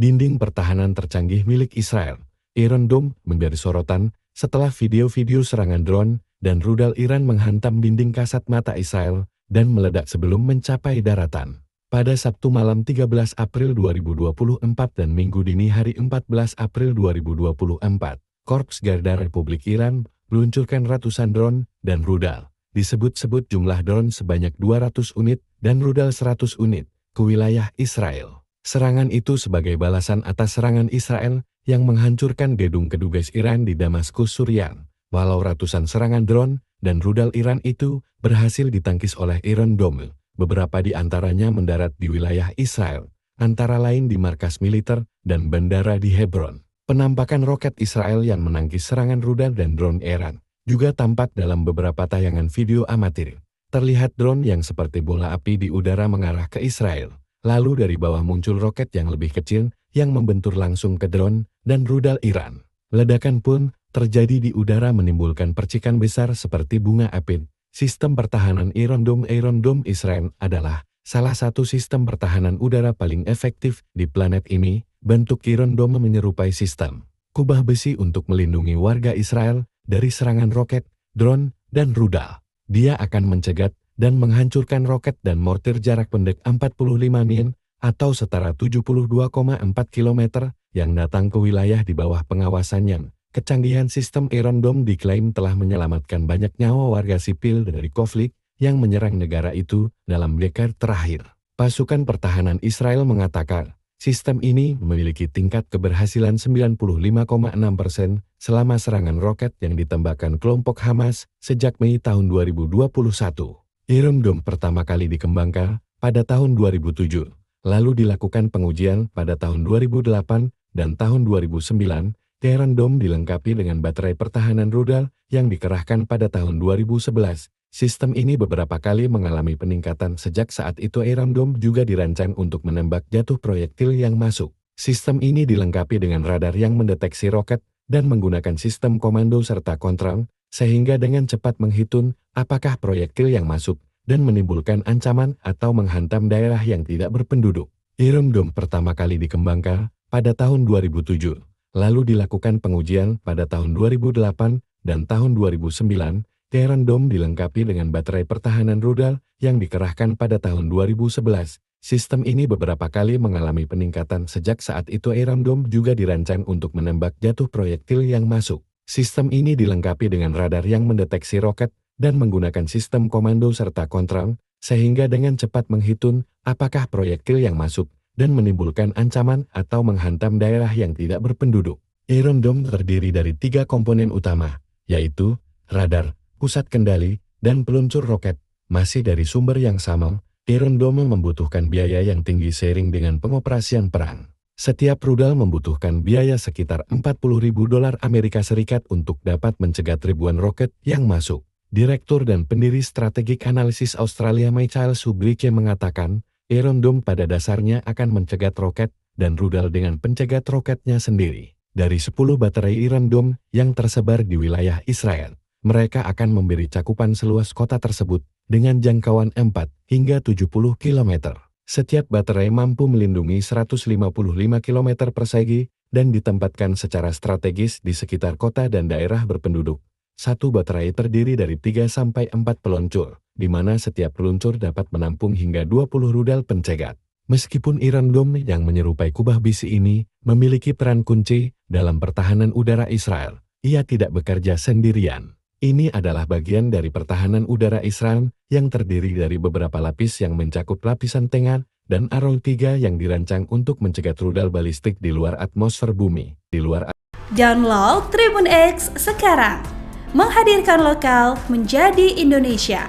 Dinding pertahanan tercanggih milik Israel, Iron Dome, menjadi sorotan setelah video-video serangan drone dan rudal Iran menghantam dinding kasat mata Israel dan meledak sebelum mencapai daratan. Pada Sabtu malam 13 April 2024 dan Minggu dini hari 14 April 2024, Korps Garda Republik Iran meluncurkan ratusan drone dan rudal. Disebut-sebut jumlah drone sebanyak 200 unit dan rudal 100 unit ke wilayah Israel. Serangan itu sebagai balasan atas serangan Israel yang menghancurkan gedung kedubes Iran di Damaskus, Suriah. Walau ratusan serangan drone dan rudal Iran itu berhasil ditangkis oleh Iron Dome, beberapa di antaranya mendarat di wilayah Israel, antara lain di markas militer dan bandara di Hebron. Penampakan roket Israel yang menangkis serangan rudal dan drone Iran juga tampak dalam beberapa tayangan video amatir. Terlihat drone yang seperti bola api di udara mengarah ke Israel. Lalu dari bawah muncul roket yang lebih kecil yang membentur langsung ke drone dan rudal Iran. Ledakan pun terjadi di udara menimbulkan percikan besar seperti bunga api. Sistem pertahanan Iron Dome Israel adalah salah satu sistem pertahanan udara paling efektif di planet ini. Bentuk Iron Dome menyerupai sistem kubah besi untuk melindungi warga Israel dari serangan roket, drone, dan rudal. Dia akan mencegat dan menghancurkan roket dan mortir jarak pendek 45 mil atau setara 72,4 km yang datang ke wilayah di bawah pengawasannya. Kecanggihan sistem Iron Dome diklaim telah menyelamatkan banyak nyawa warga sipil dari konflik yang menyerang negara itu dalam dekade terakhir. Pasukan pertahanan Israel mengatakan, sistem ini memiliki tingkat keberhasilan 95,6% selama serangan roket yang ditembakkan kelompok Hamas sejak Mei tahun 2021. Iron Dome pertama kali dikembangkan pada tahun 2007, lalu dilakukan pengujian pada tahun 2008 dan tahun 2009. Iron Dome dilengkapi dengan baterai pertahanan rudal yang dikerahkan pada tahun 2011. Sistem ini beberapa kali mengalami peningkatan sejak saat itu. Iron Dome juga dirancang untuk menembak jatuh proyektil yang masuk. Sistem ini dilengkapi dengan radar yang mendeteksi roket dan menggunakan sistem komando serta kontrol, sehingga dengan cepat menghitung apakah proyektil yang masuk dan menimbulkan ancaman atau menghantam daerah yang tidak berpenduduk. Iron Dome pertama kali dikembangkan pada tahun 2007, lalu dilakukan pengujian pada tahun 2008 dan tahun 2009. Iron Dome dilengkapi dengan baterai pertahanan rudal yang dikerahkan pada tahun 2011. Sistem ini beberapa kali mengalami peningkatan sejak saat itu. Iron Dome juga dirancang untuk menembak jatuh proyektil yang masuk. Sistem ini dilengkapi dengan radar yang mendeteksi roket dan menggunakan sistem komando serta kontrol, sehingga dengan cepat menghitung apakah proyektil yang masuk dan menimbulkan ancaman atau menghantam daerah yang tidak berpenduduk. Iron Dome terdiri dari 3 komponen utama, yaitu radar, pusat kendali, dan peluncur roket. Masih dari sumber yang sama, Iron Dome membutuhkan biaya yang tinggi seiring dengan pengoperasian perang. Setiap rudal membutuhkan biaya sekitar $40.000 Amerika Serikat untuk dapat mencegat ribuan roket yang masuk. Direktur dan pendiri strategik analisis Australia Michael Subrike mengatakan, Iron Dome pada dasarnya akan mencegat roket dan rudal dengan pencegat roketnya sendiri. Dari 10 baterai Iron Dome yang tersebar di wilayah Israel, mereka akan memberi cakupan seluas kota tersebut dengan jangkauan 4 hingga 70 km. Setiap baterai mampu melindungi 155 km persegi dan ditempatkan secara strategis di sekitar kota dan daerah berpenduduk. Satu baterai terdiri dari 3-4 peluncur, di mana setiap peluncur dapat menampung hingga 20 rudal pencegat. Meskipun Iron Dome yang menyerupai kubah besi ini memiliki peran kunci dalam pertahanan udara Israel, ia tidak bekerja sendirian. Ini adalah bagian dari pertahanan udara Israel yang terdiri dari beberapa lapis yang mencakup lapisan tengah dan Arrow 3 yang dirancang untuk mencegat rudal balistik di luar atmosfer bumi. Download Tribun X sekarang, menghadirkan lokal menjadi Indonesia.